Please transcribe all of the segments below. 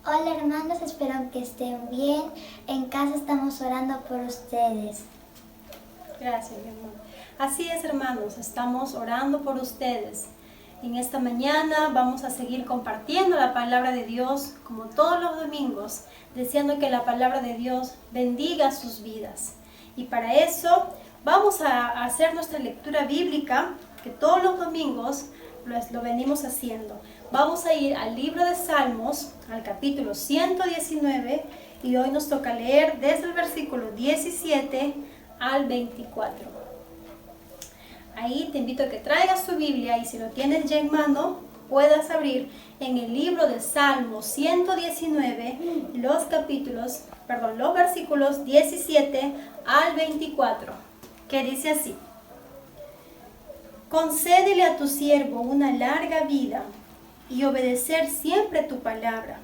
Hola hermanos, espero que estén bien. En casa estamos orando por ustedes. Gracias, mi amor. Así es, hermanos, estamos orando por ustedes. En esta mañana vamos a seguir compartiendo la palabra de Dios como todos los domingos, deseando que la palabra de Dios bendiga sus vidas. Y para eso vamos a hacer nuestra lectura bíblica, que todos los domingos lo venimos haciendo. Vamos a ir al libro de Salmos, al capítulo 119, y hoy nos toca leer desde el versículo 17 al 24. Ahí te invito a que traigas tu Biblia y si lo tienes ya en mano, puedas abrir en el libro de Salmos 119 los versículos 17 al 24, que dice así: Concédele a tu siervo una larga vida y obedecer siempre tu palabra.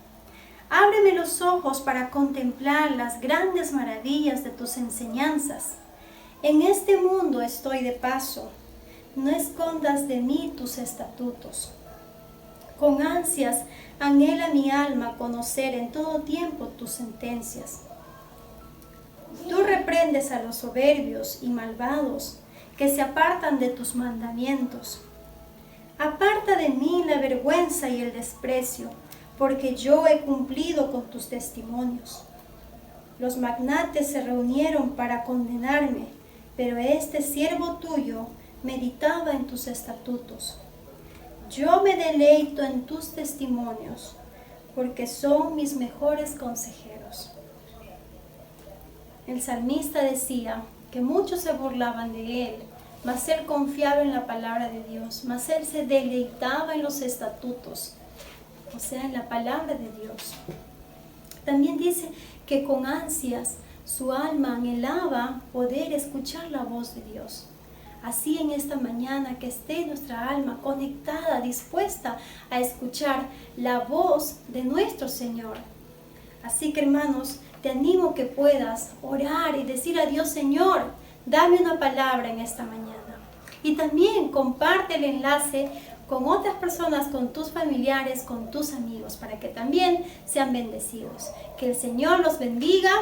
Ábreme los ojos para contemplar las grandes maravillas de tus enseñanzas. En este mundo estoy de paso, no escondas de mí tus estatutos. Con ansias anhela mi alma conocer en todo tiempo tus sentencias. Tú reprendes a los soberbios y malvados que se apartan de tus mandamientos. Aparta de mí la vergüenza y el desprecio, porque yo he cumplido con tus testimonios. Los magnates se reunieron para condenarme, pero este siervo tuyo meditaba en tus estatutos. Yo me deleito en tus testimonios, porque son mis mejores consejeros. El salmista decía que muchos se burlaban de él, mas él confiaba en la palabra de Dios, mas él se deleitaba en los estatutos, o sea, en la palabra de Dios. También dice que con ansias su alma anhelaba poder escuchar la voz de Dios. Así en esta mañana que esté nuestra alma conectada, dispuesta a escuchar la voz de nuestro Señor. Así que hermanos, te animo que puedas orar y decir a Dios: Señor, dame una palabra en esta mañana. Y también comparte el enlace con otras personas, con tus familiares, con tus amigos, para que también sean bendecidos. Que el Señor los bendiga,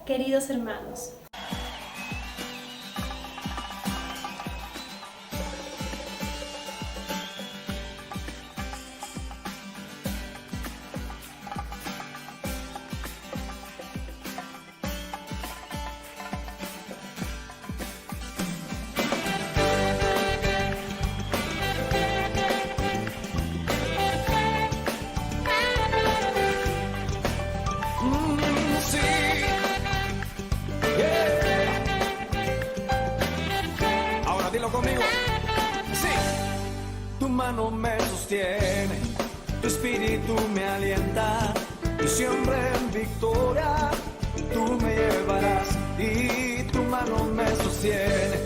queridos hermanos. Conmigo. Sí. Tu mano me sostiene, tu espíritu me alienta, y siempre en victoria tú me llevarás. Y tu mano me sostiene,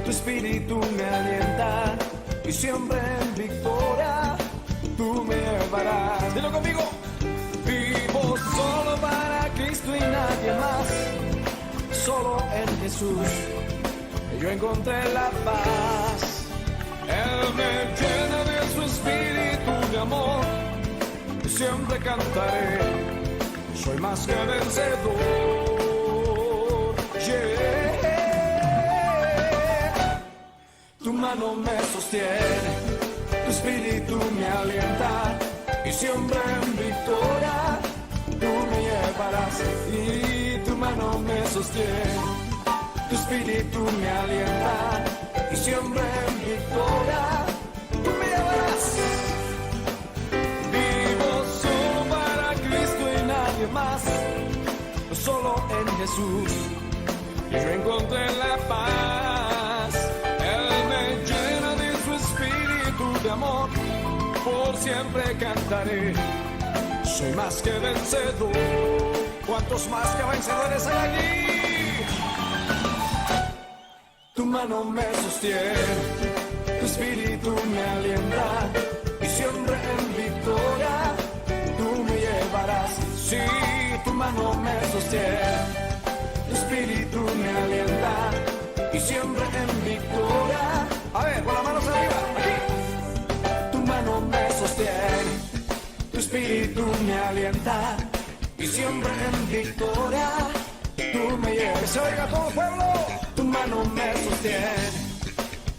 tu espíritu me alienta, y siempre en victoria tú me llevarás. Dilo conmigo. Vivo solo para Cristo y nadie más, solo en Jesús yo encontré la paz. Él me llena de su espíritu de amor, y siempre cantaré, soy más que vencedor. Yeah. Tu mano me sostiene, tu espíritu me alienta, y siempre en victoria tú me llevarás. Y tu mano me sostiene, tu espíritu me alienta, y siempre en victoria tú me llevarás. Vivo solo para Cristo y nadie más, solo en Jesús yo encontré la paz. Él me llena de su espíritu de amor, por siempre cantaré, soy más que vencedor. ¿Cuántos más que vencedores hay aquí? Tu mano me sostiene, tu espíritu me alienta, y siempre en victoria tú me llevarás. Sí, tu mano me sostiene, tu espíritu me alienta, y siempre en victoria. A ver, con las manos arriba, aquí. Tu mano me sostiene, tu espíritu me alienta y siempre en victoria tú me llevas. Que se oiga todo el pueblo, tu mano me sostiene,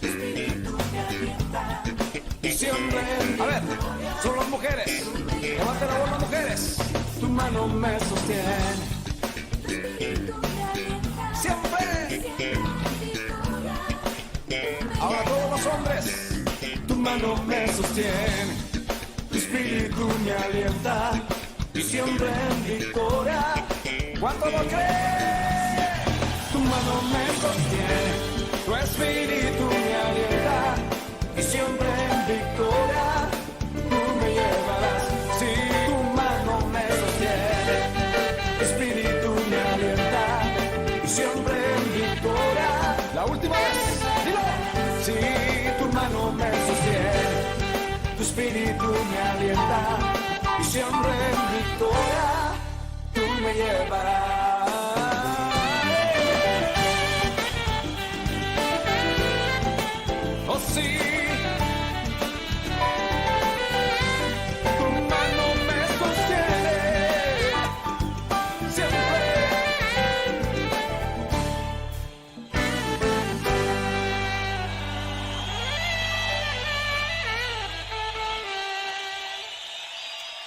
tu espíritu me alienta y siempre en victoria. A ver, son las mujeres, levanten la voz las mujeres. Tu mano me sostiene, tu espíritu me alienta siempre. Ahora todos los hombres, tu mano me sostiene, tu espíritu me alienta y siempre en victoria. ¿Cuánto lo cree? Tu mano me sostiene, tu espíritu me alienta y siempre en victoria tú me llevarás. Si tu mano me sostiene, tu espíritu me alienta y siempre en victoria. La última vez, dilo. Si tu mano me sostiene, tu espíritu me alienta y siempre en victoria tú me llevarás. Oh sí, tu mano me sostiene siempre.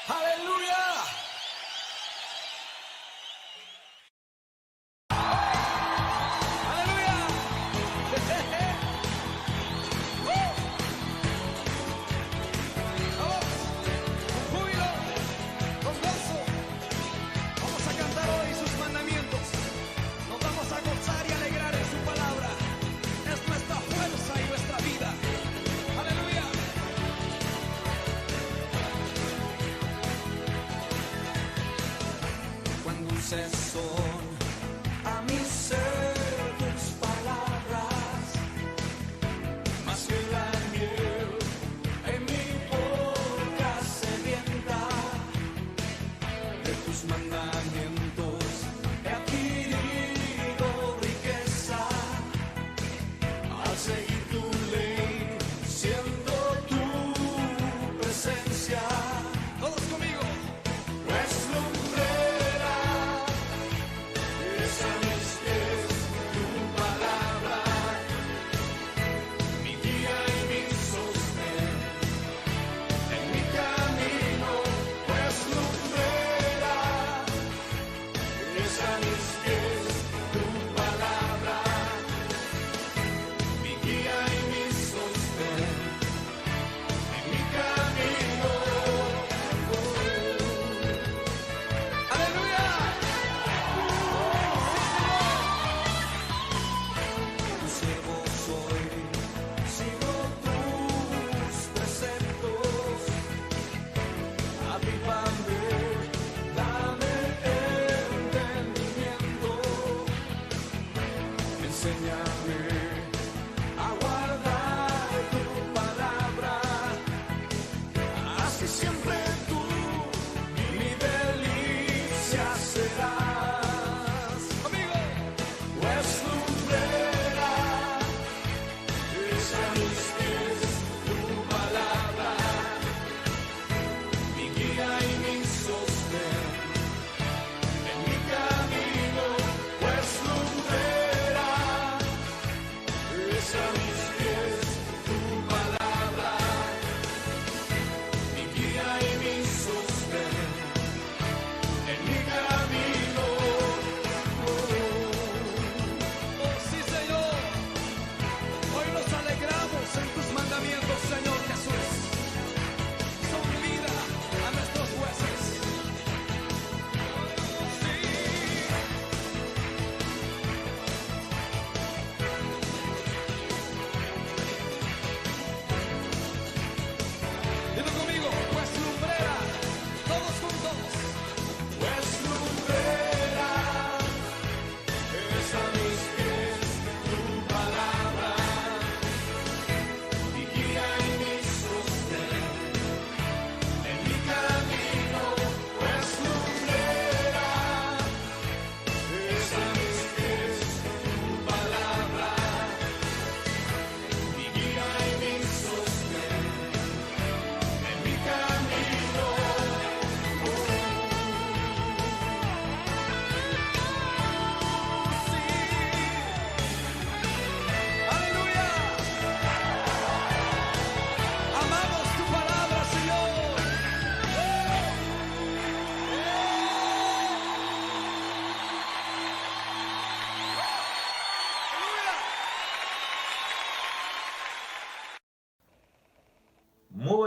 ¡Aleluya! ¡Aleluya! ¡Vamos! ¡Con júbilo! ¡Con gozo! Vamos a cantar hoy sus mandamientos. Nos vamos a gozar y alegrar en su palabra. Es nuestra fuerza y nuestra vida. ¡Aleluya! Cuán dulces son a mi ser tus palabras, más que la miel en mi boca sedienta. De tus mandamientos he adquirido riqueza, al seguir tu ley siento tu presencia. Todos conmigo. Pues lumbrera es a mis pies tu palabra, mi guía y mi sostén en mi camino. Pues lumbrera es a mis pies tu palabra, mi guía y mi sostén en mi camino. ¡Aleluya! Tu siervo soy, sigo tus preceptos. Avívame, dame entendimiento.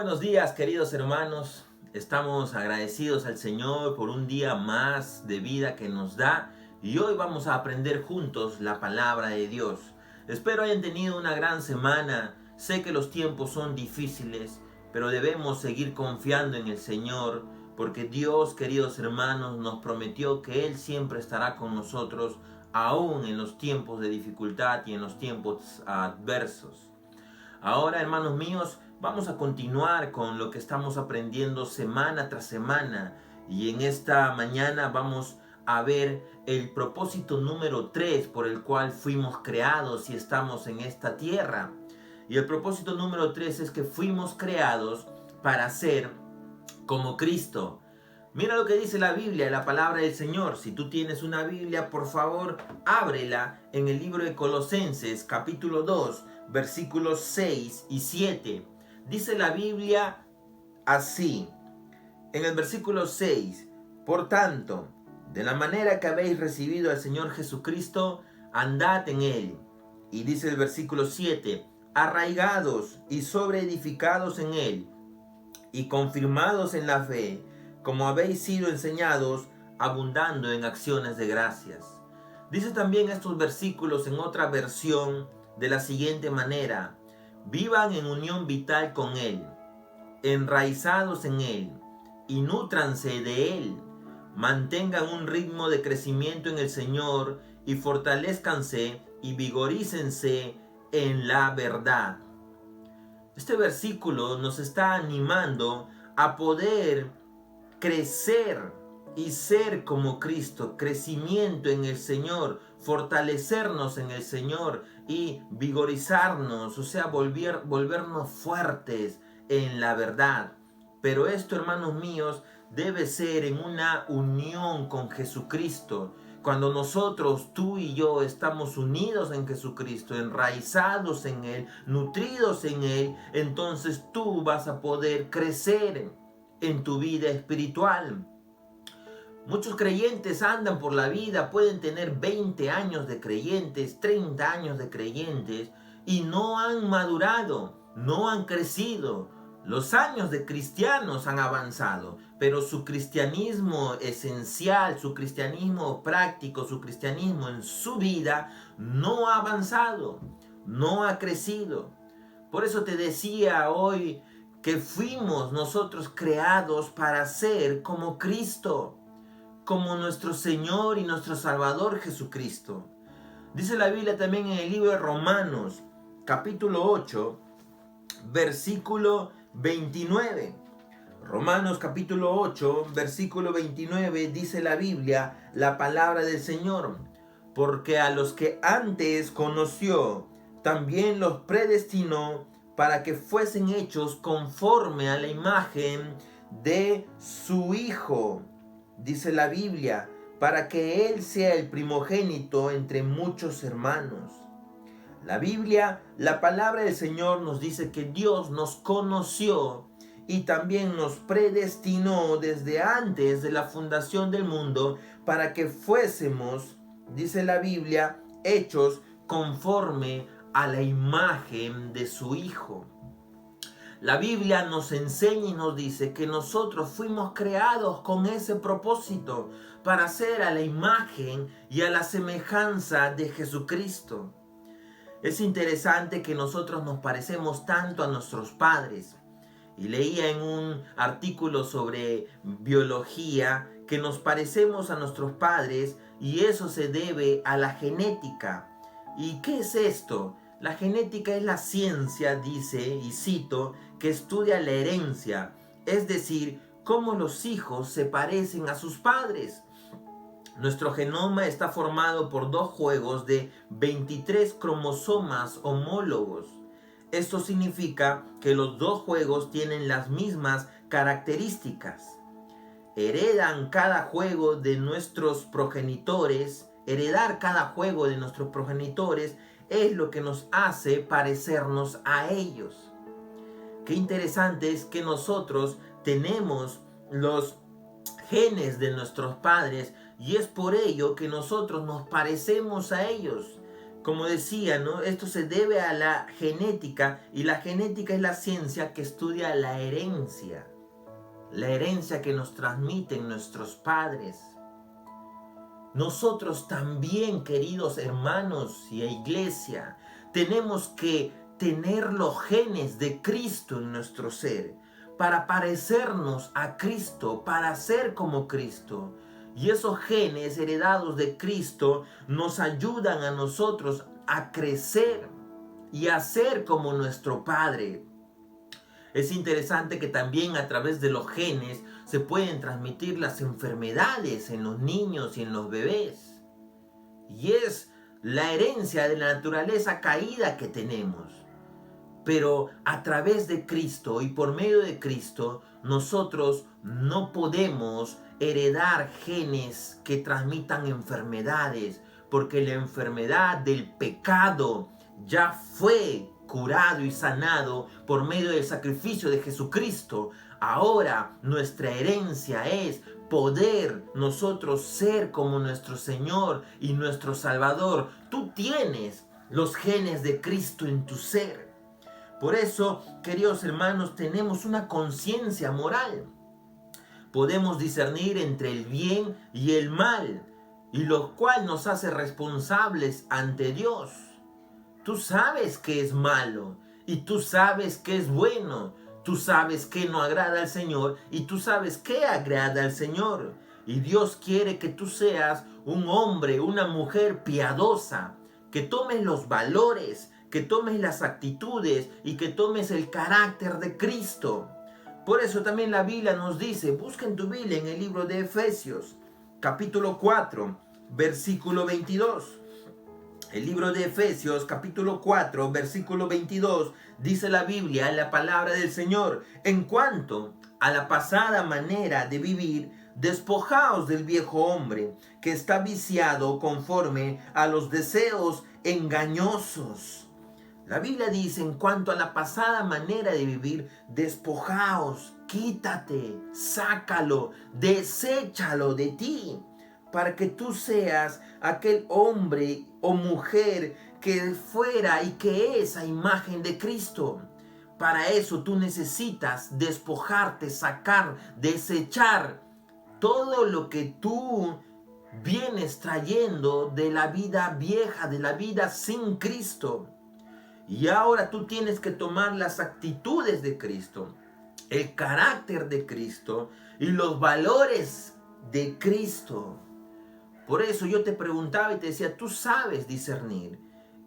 buenos días, queridos hermanos. Estamos agradecidos al Señor por un día más de vida que nos da y hoy vamos a aprender juntos la palabra de Dios. Espero hayan tenido una gran semana. Sé que los tiempos son difíciles, pero debemos seguir confiando en el Señor porque Dios, queridos hermanos, nos prometió que Él siempre estará con nosotros aún en los tiempos de dificultad y en los tiempos adversos. Ahora, hermanos míos, vamos a continuar con lo que estamos aprendiendo semana tras semana y en esta mañana vamos a ver el propósito número 3 por el cual fuimos creados y estamos en esta tierra. Y el propósito número 3 es que fuimos creados para ser como Cristo. Mira lo que dice la Biblia, la palabra del Señor. Si tú tienes una Biblia, por favor, ábrela en el libro de Colosenses, capítulo 2, versículos 6 y 7. Dice la Biblia así, en el versículo 6, por tanto, de la manera que habéis recibido al Señor Jesucristo, andad en Él. Y dice el versículo 7, arraigados y sobreedificados en Él, y confirmados en la fe, como habéis sido enseñados, abundando en acciones de gracias. Dice también estos versículos en otra versión de la siguiente manera, vivan en unión vital con Él, enraizados en Él, y nútranse de Él, mantengan un ritmo de crecimiento en el Señor, y fortalezcanse y vigorícense en la verdad. Este versículo nos está animando a poder crecer y ser como Cristo, crecimiento en el Señor, fortalecernos en el Señor y vigorizarnos, o sea, volvernos fuertes en la verdad. Pero esto, hermanos míos, debe ser en una unión con Jesucristo. Cuando nosotros, tú y yo, estamos unidos en Jesucristo, enraizados en Él, nutridos en Él, entonces tú vas a poder crecer en tu vida espiritual. Muchos creyentes andan por la vida, pueden tener 20 años de creyentes, 30 años de creyentes y no han madurado, no han crecido. Los años de cristianos han avanzado, pero su cristianismo esencial, su cristianismo práctico, su cristianismo en su vida no ha avanzado, no ha crecido. Por eso te decía hoy que fuimos nosotros creados para ser como Cristo, como nuestro Señor y nuestro Salvador Jesucristo. Dice la Biblia también en el libro de Romanos, capítulo 8, versículo 29. Romanos capítulo 8, versículo 29, dice la Biblia, la palabra del Señor. Porque a los que antes conoció, también los predestinó para que fuesen hechos conforme a la imagen de su Hijo. Dice la Biblia, para que Él sea el primogénito entre muchos hermanos. La Biblia, la palabra del Señor nos dice que Dios nos conoció y también nos predestinó desde antes de la fundación del mundo para que fuésemos, dice la Biblia, hechos conforme a la imagen de su Hijo. La Biblia nos enseña y nos dice que nosotros fuimos creados con ese propósito para ser a la imagen y a la semejanza de Jesucristo. Es interesante que nosotros nos parecemos tanto a nuestros padres. Y leía en un artículo sobre biología que nos parecemos a nuestros padres y eso se debe a la genética. ¿Y qué es esto? La genética es la ciencia, dice, y cito, que estudia la herencia, es decir, cómo los hijos se parecen a sus padres. Nuestro genoma está formado por 2 juegos de 23 cromosomas homólogos. Esto significa que los 2 juegos tienen las mismas características. Heredan cada juego de nuestros progenitores. Heredar cada juego de nuestros progenitores es lo que nos hace parecernos a ellos. Qué interesante es que nosotros tenemos los genes de nuestros padres y es por ello que nosotros nos parecemos a ellos. Como decía, ¿no? Esto se debe a la genética, y la genética es la ciencia que estudia la herencia que nos transmiten nuestros padres. Nosotros también, queridos hermanos y iglesia, tenemos que tener los genes de Cristo en nuestro ser, para parecernos a Cristo, para ser como Cristo. Y esos genes heredados de Cristo nos ayudan a nosotros a crecer y a ser como nuestro Padre. Es interesante que también a través de los genes se pueden transmitir las enfermedades en los niños y en los bebés. Y es la herencia de la naturaleza caída que tenemos. Pero a través de Cristo y por medio de Cristo, nosotros no podemos heredar genes que transmitan enfermedades, porque la enfermedad del pecado ya fue curado y sanado por medio del sacrificio de Jesucristo. Ahora nuestra herencia es poder nosotros ser como nuestro Señor y nuestro Salvador. Tú tienes los genes de Cristo en tu ser. Por eso, queridos hermanos, tenemos una conciencia moral. Podemos discernir entre el bien y el mal, y lo cual nos hace responsables ante Dios. Tú sabes qué es malo y tú sabes qué es bueno. Tú sabes qué no agrada al Señor y tú sabes qué agrada al Señor. Y Dios quiere que tú seas un hombre, una mujer piadosa, que tomes los valores, que tomes las actitudes y que tomes el carácter de Cristo. Por eso también la Biblia nos dice, busca en tu Biblia en el libro de Efesios, capítulo 4, versículo 22. El libro de Efesios, capítulo 4, versículo 22, dice la Biblia, la palabra del Señor: en cuanto a la pasada manera de vivir, despojaos del viejo hombre, que está viciado conforme a los deseos engañosos. La Biblia dice, en cuanto a la pasada manera de vivir, despojaos, quítate, sácalo, deséchalo de ti, para que tú seas aquel hombre o mujer que fuera y que es a imagen de Cristo. Para eso tú necesitas despojarte, sacar, desechar todo lo que tú vienes trayendo de la vida vieja, de la vida sin Cristo. Y ahora tú tienes que tomar las actitudes de Cristo, el carácter de Cristo y los valores de Cristo. Por eso yo te preguntaba y te decía, tú sabes discernir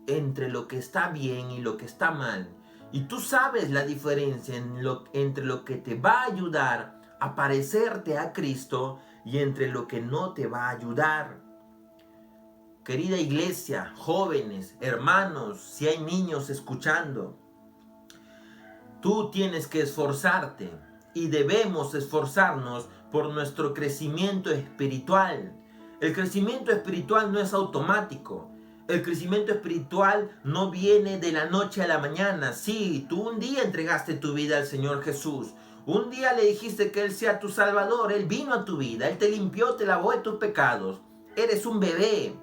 entre lo que está bien y lo que está mal. Y tú sabes la diferencia entre lo que te va a ayudar a parecerte a Cristo y entre lo que no te va a ayudar. Querida iglesia, jóvenes, hermanos, si hay niños escuchando, tú tienes que esforzarte y debemos esforzarnos por nuestro crecimiento espiritual. El crecimiento espiritual no es automático. El crecimiento espiritual no viene de la noche a la mañana. Sí, tú un día entregaste tu vida al Señor Jesús. Un día le dijiste que Él sea tu Salvador. Él vino a tu vida. Él te limpió, te lavó de tus pecados. Eres un bebé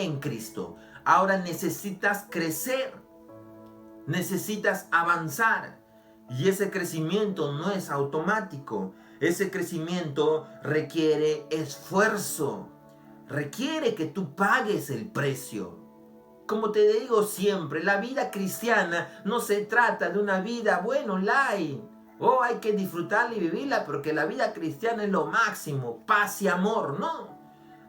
en Cristo. Ahora necesitas crecer. Necesitas avanzar. Y ese crecimiento no es automático. Ese crecimiento requiere esfuerzo. Requiere que tú pagues el precio. Como te digo siempre, la vida cristiana no se trata de una vida, light. Hay que disfrutarla y vivirla porque la vida cristiana es lo máximo, paz y amor. No.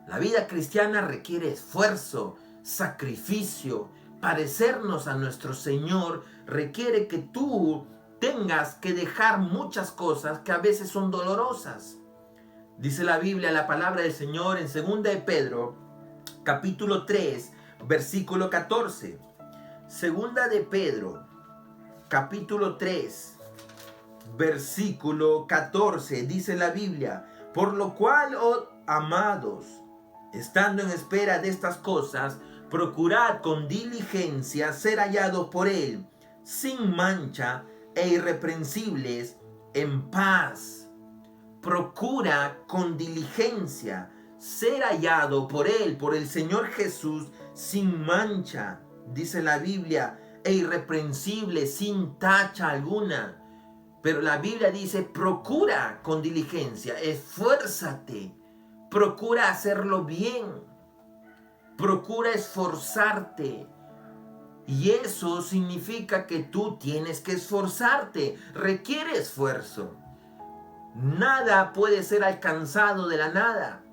La vida cristiana requiere esfuerzo, sacrificio. Parecernos a nuestro Señor requiere que tú tengas que dejar muchas cosas que a veces son dolorosas. Dice la Biblia, la palabra del Señor en 2 de Pedro, capítulo 3, versículo 14. 2 de Pedro, capítulo 3, versículo 14, dice la Biblia: por lo cual, oh amados, estando en espera de estas cosas, procurad con diligencia ser hallados por Él, sin mancha e irreprensibles, en paz. Procura con diligencia ser hallado por Él, por el Señor Jesús, sin mancha, dice la Biblia, e irreprensible, sin tacha alguna. Pero la Biblia dice, procura con diligencia, esfuérzate, procura hacerlo bien, procura esforzarte. Y eso significa que tú tienes que esforzarte, requiere esfuerzo. Nada puede ser alcanzado de la nada.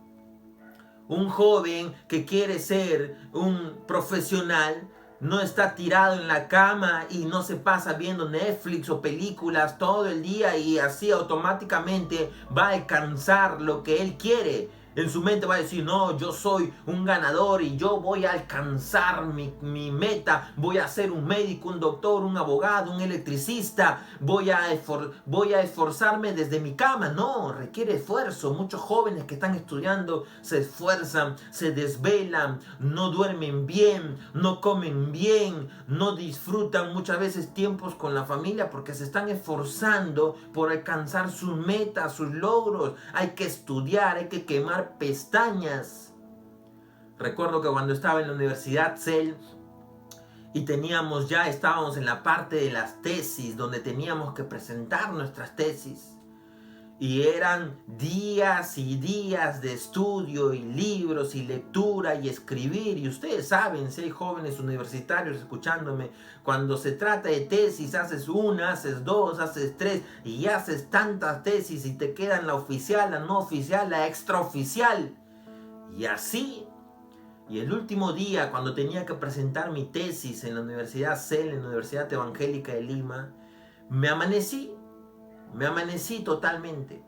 Un joven que quiere ser un profesional no está tirado en la cama y no se pasa viendo Netflix o películas todo el día y así automáticamente va a alcanzar lo que él quiere. En su mente va a decir, no, yo soy un ganador y yo voy a alcanzar mi meta. Voy a ser un médico, un doctor, un abogado, un electricista. Voy a esforzarme desde mi cama. No, requiere esfuerzo. Muchos jóvenes que están estudiando se esfuerzan, se desvelan, no duermen bien, no comen bien, no disfrutan muchas veces tiempos con la familia porque se están esforzando por alcanzar sus metas, sus logros. Hay que estudiar, hay que quemar pestañas. Recuerdo que cuando estaba en la Universidad CEL y estábamos en la parte de las tesis, donde teníamos que presentar nuestras tesis. Y eran días y días de estudio y libros y lectura y escribir. Y ustedes saben, si hay jóvenes universitarios escuchándome, cuando se trata de tesis, haces una, haces dos, haces tres y haces tantas tesis y te quedan la oficial, la no oficial, la extraoficial. Y así, y el último día, cuando tenía que presentar mi tesis en la Universidad CEL, en la Universidad Evangélica de Lima, me amanecí totalmente.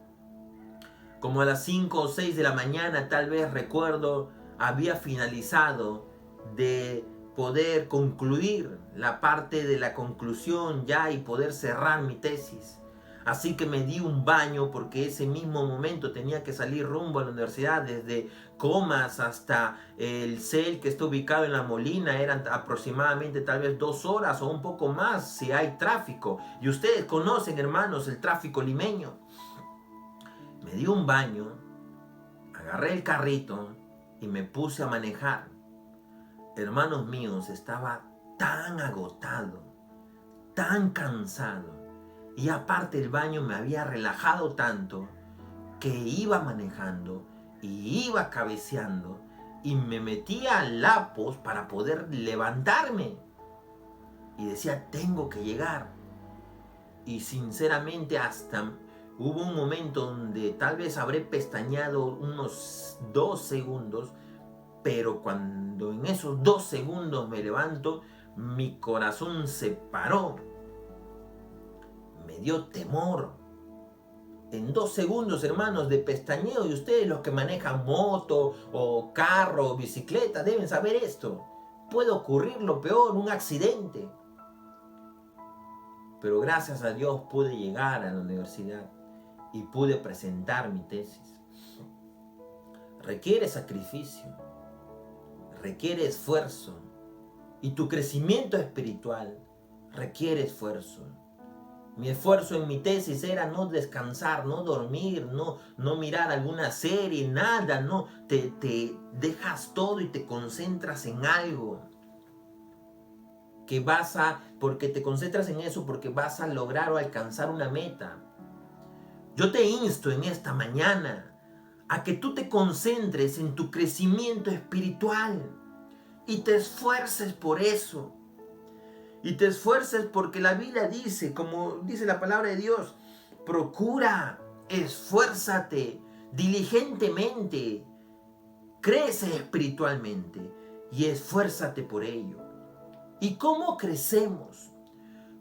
Como a las 5 o 6 de la mañana, tal vez recuerdo, había finalizado de poder concluir la parte de la conclusión ya y poder cerrar mi tesis. Así que me di un baño porque ese mismo momento tenía que salir rumbo a la universidad desde Comas hasta el CEL que está ubicado en La Molina. Eran aproximadamente tal vez 2 horas o un poco más si hay tráfico. Y ustedes conocen, hermanos, el tráfico limeño. Me di un baño, agarré el carrito y me puse a manejar. Hermanos míos, estaba tan agotado, tan cansado. Y aparte el baño me había relajado tanto que iba manejando y iba cabeceando y me metía a lapos para poder levantarme. Y decía, tengo que llegar. Y sinceramente hasta hubo un momento donde tal vez habré pestañeado unos 2 segundos, pero cuando en esos 2 segundos me levanto, mi corazón se paró. Me dio temor. En 2 segundos, hermanos, de pestañeo, y ustedes los que manejan moto o carro o bicicleta deben saber esto. Puede ocurrir lo peor, un accidente. Pero gracias a Dios pude llegar a la universidad y pude presentar mi tesis. Requiere sacrificio, requiere esfuerzo, y tu crecimiento espiritual requiere esfuerzo. Mi esfuerzo en mi tesis era no descansar, no dormir, no mirar alguna serie, nada, no. Te dejas todo y te concentras en algo. Porque te concentras en eso porque vas a lograr o alcanzar una meta. Yo te insto en esta mañana a que tú te concentres en tu crecimiento espiritual y te esfuerces por eso. Y te esfuerces porque la Biblia dice, como dice la palabra de Dios, procura, esfuérzate diligentemente, crece espiritualmente y esfuérzate por ello. ¿Y cómo crecemos?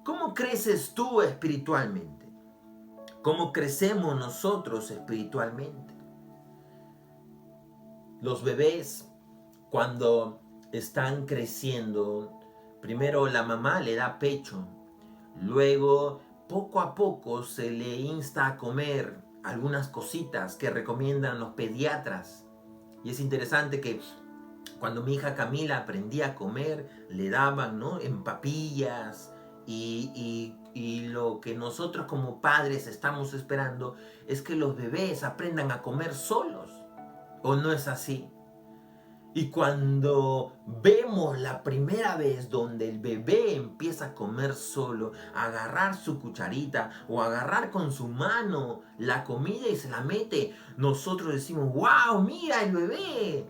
¿Cómo creces tú espiritualmente? ¿Cómo crecemos nosotros espiritualmente? Los bebés, cuando están creciendo, primero la mamá le da pecho, luego poco a poco se le insta a comer algunas cositas que recomiendan los pediatras. Y es interesante que cuando mi hija Camila aprendía a comer, le daban, ¿no?, en papillas, y lo que nosotros como padres estamos esperando es que los bebés aprendan a comer solos. ¿O no es así? Y cuando vemos la primera vez donde el bebé empieza a comer solo, a agarrar su cucharita o a agarrar con su mano la comida y se la mete, nosotros decimos, wow, mira el bebé,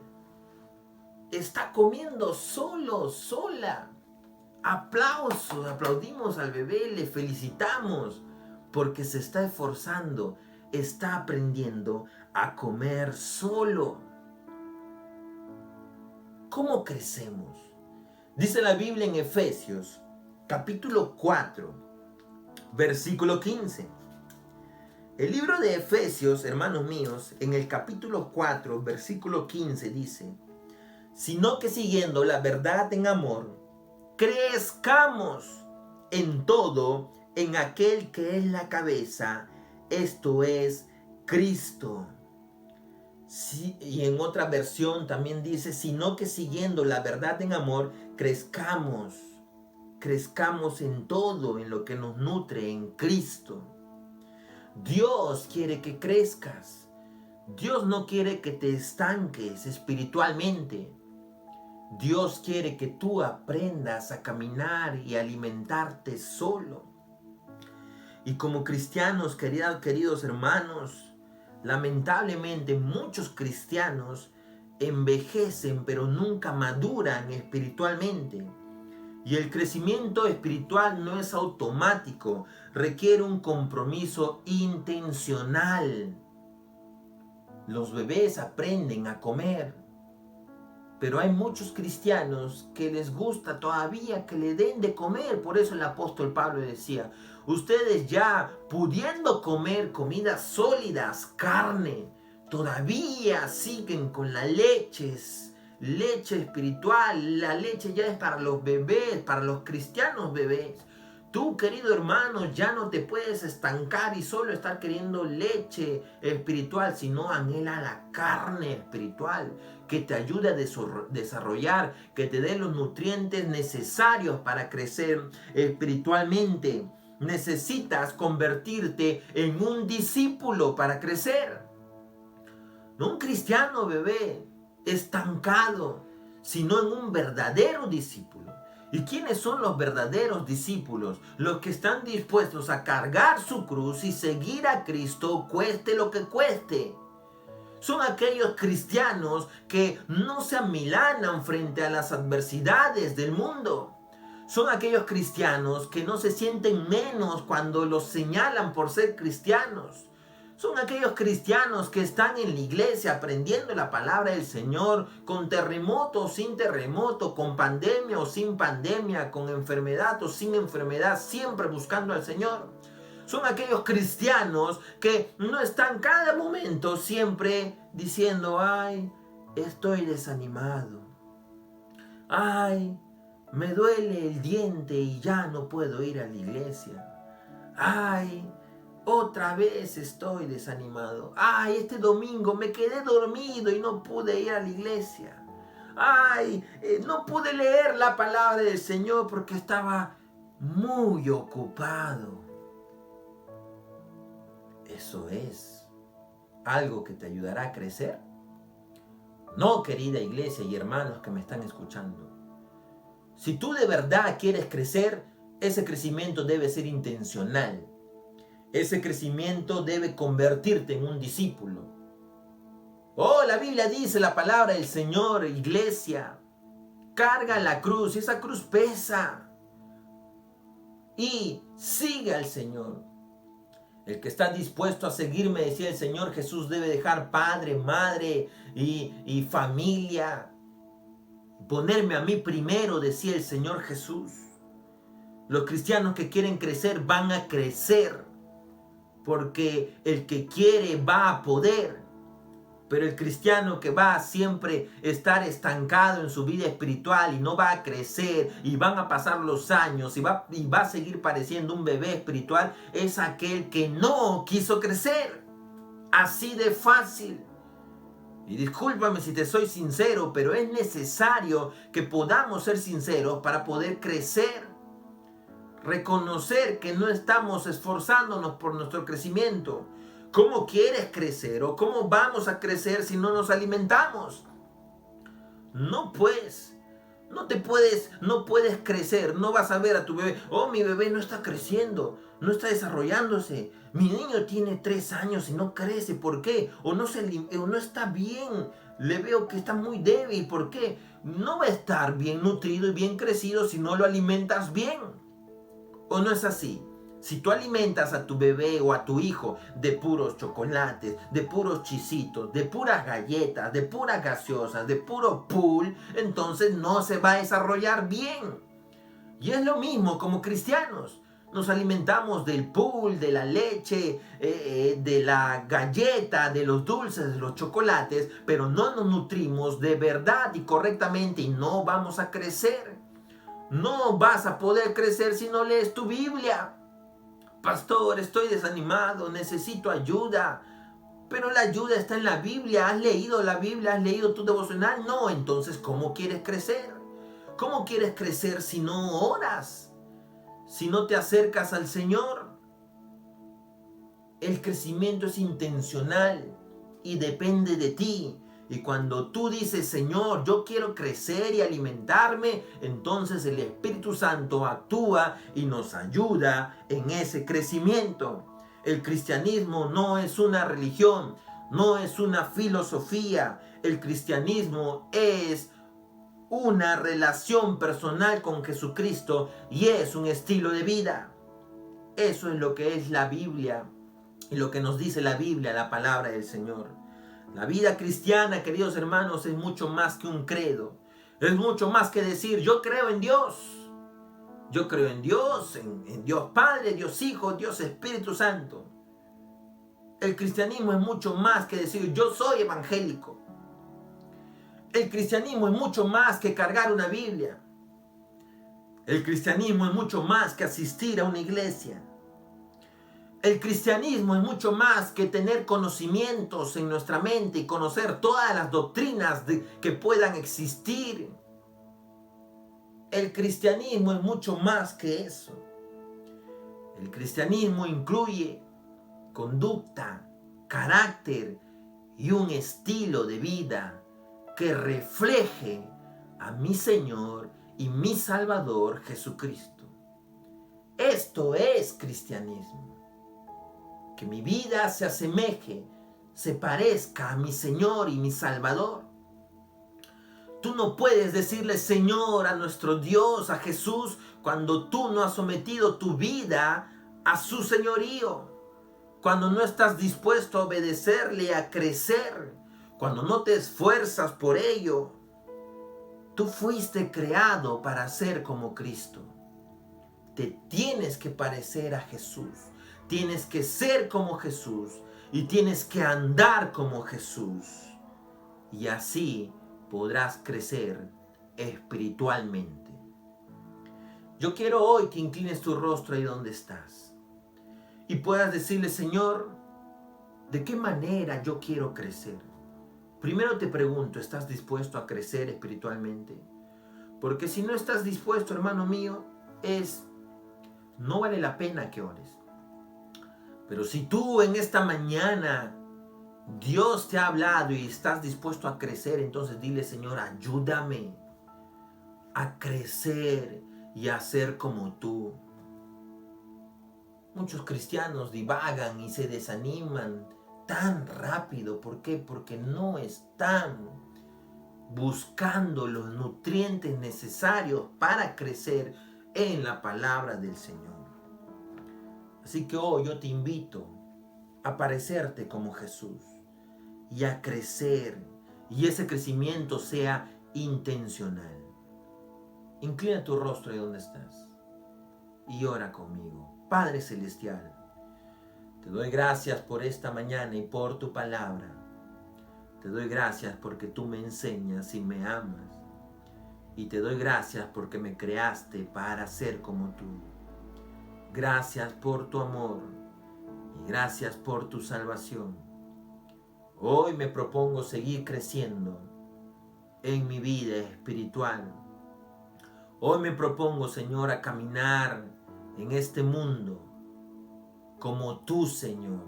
está comiendo solo, sola. Aplausos, aplaudimos al bebé, le felicitamos porque se está esforzando, está aprendiendo a comer solo. ¿Cómo crecemos? Dice la Biblia en Efesios, capítulo 4, versículo 15. El libro de Efesios, hermanos míos, en el capítulo 4, versículo 15 dice, sino que siguiendo la verdad en amor, crezcamos en todo en aquel que es la cabeza, esto es Cristo. Sí, y en otra versión también dice, sino que siguiendo la verdad en amor, crezcamos en todo, en lo que nos nutre, en Cristo. Dios quiere que crezcas. Dios no quiere que te estanques espiritualmente. Dios quiere que tú aprendas a caminar y alimentarte solo. Y como cristianos, queridos hermanos, lamentablemente muchos cristianos envejecen pero nunca maduran espiritualmente. Y el crecimiento espiritual no es automático, requiere un compromiso intencional. Los bebés aprenden a comer, pero hay muchos cristianos que les gusta todavía que le den de comer. Por eso el apóstol Pablo decía, ustedes ya pudiendo comer comidas sólidas, carne, todavía siguen con la leche espiritual. La leche ya es para los bebés, para los cristianos bebés. Tú, querido hermano, ya no te puedes estancar y solo estar queriendo leche espiritual, sino anhela la carne espiritual que te ayude a desarrollar, que te dé los nutrientes necesarios para crecer espiritualmente. Necesitas convertirte en un discípulo para crecer. No un cristiano bebé estancado, sino en un verdadero discípulo. ¿Y quiénes son los verdaderos discípulos? Los que están dispuestos a cargar su cruz y seguir a Cristo, cueste lo que cueste. Son aquellos cristianos que no se amilanan frente a las adversidades del mundo. Son aquellos cristianos que no se sienten menos cuando los señalan por ser cristianos. Son aquellos cristianos que están en la iglesia aprendiendo la palabra del Señor, con terremoto o sin terremoto, con pandemia o sin pandemia, con enfermedad o sin enfermedad, siempre buscando al Señor. Son aquellos cristianos que no están cada momento siempre diciendo, ay, estoy desanimado. Ay, me duele el diente y ya no puedo ir a la iglesia. Ay, otra vez estoy desanimado. Ay, este domingo me quedé dormido y no pude ir a la iglesia. Ay, no pude leer la palabra del Señor porque estaba muy ocupado. ¿Eso es algo que te ayudará a crecer? No, querida iglesia y hermanos que me están escuchando. Si tú de verdad quieres crecer, ese crecimiento debe ser intencional. Ese crecimiento debe convertirte en un discípulo. Oh, la Biblia dice la palabra del Señor, iglesia. Carga la cruz, esa cruz pesa. Y sigue al Señor. El que está dispuesto a seguirme, decía el Señor Jesús, debe dejar padre, madre y familia. Ponerme a mí primero, decía el Señor Jesús. Los cristianos que quieren crecer van a crecer. Porque el que quiere va a poder. Pero el cristiano que va a siempre estar estancado en su vida espiritual y no va a crecer y van a pasar los años y va a seguir pareciendo un bebé espiritual, es aquel que no quiso crecer. Así de fácil. Y discúlpame si te soy sincero, pero es necesario que podamos ser sinceros para poder crecer. Reconocer que no estamos esforzándonos por nuestro crecimiento. ¿Cómo quieres crecer o cómo vamos a crecer si no nos alimentamos? No pues, no puedes crecer, no vas a ver a tu bebé, oh, mi bebé no está creciendo, no está desarrollándose, mi niño tiene 3 años y no crece, ¿por qué? O no está bien, le veo que está muy débil, ¿por qué? No va a estar bien nutrido y bien crecido si no lo alimentas bien, ¿o no es así? Si tú alimentas a tu bebé o a tu hijo de puros chocolates, de puros chisitos, de puras galletas, de puras gaseosas, de puro pool, entonces no se va a desarrollar bien. Y es lo mismo como cristianos. Nos alimentamos del pool, de la leche, de la galleta, de los dulces, de los chocolates, pero no nos nutrimos de verdad y correctamente y no vamos a crecer. No vas a poder crecer si no lees tu Biblia. Pastor, estoy desanimado, necesito ayuda. Pero la ayuda está en la Biblia. ¿Has leído la Biblia? ¿Has leído tu devocional? No, entonces, ¿cómo quieres crecer? ¿Cómo quieres crecer si no oras? Si no te acercas al Señor. El crecimiento es intencional y depende de ti. Y cuando tú dices, Señor, yo quiero crecer y alimentarme, entonces el Espíritu Santo actúa y nos ayuda en ese crecimiento. El cristianismo no es una religión, no es una filosofía. El cristianismo es una relación personal con Jesucristo y es un estilo de vida. Eso es lo que es la Biblia y lo que nos dice la Biblia, la palabra del Señor. La vida cristiana, queridos hermanos, es mucho más que un credo. Es mucho más que decir, yo creo en Dios. Yo creo en Dios, en Dios Padre, Dios Hijo, Dios Espíritu Santo. El cristianismo es mucho más que decir, yo soy evangélico. El cristianismo es mucho más que cargar una Biblia. El cristianismo es mucho más que asistir a una iglesia. El cristianismo es mucho más que tener conocimientos en nuestra mente y conocer todas las doctrinas que puedan existir. El cristianismo es mucho más que eso. El cristianismo incluye conducta, carácter y un estilo de vida que refleje a mi Señor y mi Salvador Jesucristo. Esto es cristianismo. Que mi vida se asemeje, se parezca a mi Señor y mi Salvador. Tú no puedes decirle Señor a nuestro Dios, a Jesús, cuando tú no has sometido tu vida a su señorío. Cuando no estás dispuesto a obedecerle, a crecer. Cuando no te esfuerzas por ello. Tú fuiste creado para ser como Cristo. Te tienes que parecer a Jesús. Tienes que ser como Jesús y tienes que andar como Jesús. Y así podrás crecer espiritualmente. Yo quiero hoy que inclines tu rostro ahí donde estás y puedas decirle, Señor, ¿de qué manera yo quiero crecer? Primero te pregunto, ¿estás dispuesto a crecer espiritualmente? Porque si no estás dispuesto, hermano mío, no vale la pena que ores. Pero si tú en esta mañana Dios te ha hablado y estás dispuesto a crecer, entonces dile, Señor, ayúdame a crecer y a ser como tú. Muchos cristianos divagan y se desaniman tan rápido. ¿Por qué? Porque no están buscando los nutrientes necesarios para crecer en la palabra del Señor. Así que hoy yo te invito a parecerte como Jesús y a crecer, y ese crecimiento sea intencional. Inclina tu rostro de donde estás y ora conmigo. Padre Celestial, te doy gracias por esta mañana y por tu palabra. Te doy gracias porque tú me enseñas y me amas. Y te doy gracias porque me creaste para ser como tú. Gracias por tu amor y gracias por tu salvación. Hoy me propongo seguir creciendo en mi vida espiritual. Hoy me propongo, Señor, a caminar en este mundo como tú, Señor.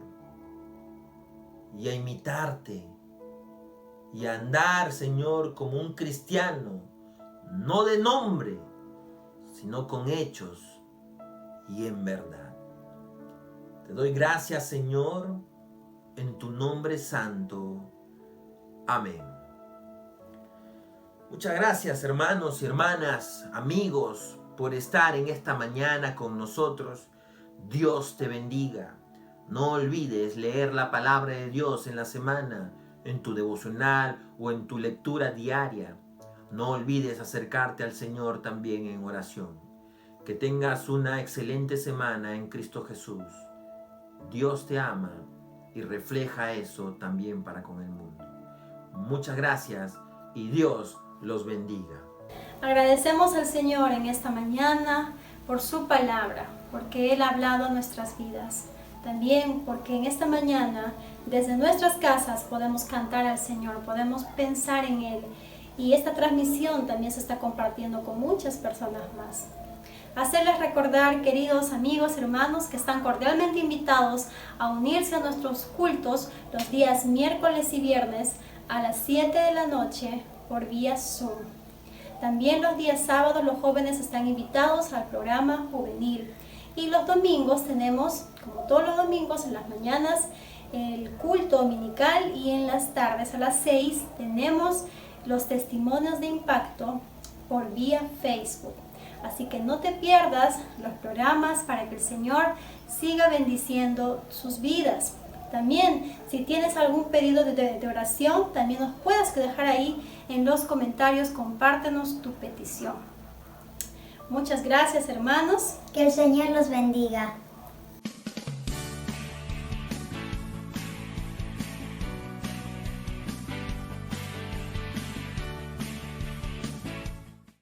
y a imitarte y a andar, Señor, como un cristiano, no de nombre, sino con hechos y en verdad. Te doy gracias, Señor, en tu nombre santo. Amén. Muchas gracias, hermanos y hermanas, amigos, por estar en esta mañana con nosotros. Dios te bendiga. No olvides leer la palabra de Dios en la semana, en tu devocional o en tu lectura diaria. No olvides acercarte al Señor también en oración. Que tengas una excelente semana en Cristo Jesús. Dios te ama y refleja eso también para con el mundo. Muchas gracias y Dios los bendiga. Agradecemos al Señor en esta mañana por su palabra, porque Él ha hablado a nuestras vidas. También porque en esta mañana, desde nuestras casas, podemos cantar al Señor, podemos pensar en Él. Y esta transmisión también se está compartiendo con muchas personas más. Hacerles recordar, queridos amigos, hermanos, que están cordialmente invitados a unirse a nuestros cultos los días miércoles y viernes a las 7 de la noche por vía Zoom. También los días sábados los jóvenes están invitados al programa juvenil. Y los domingos tenemos, como todos los domingos, en las mañanas el culto dominical y en las tardes a las 6 tenemos los testimonios de impacto por vía Facebook. Así que no te pierdas los programas para que el Señor siga bendiciendo sus vidas. También, si tienes algún pedido de oración, también nos puedes dejar ahí en los comentarios, compártenos tu petición. Muchas gracias, hermanos. Que el Señor los bendiga.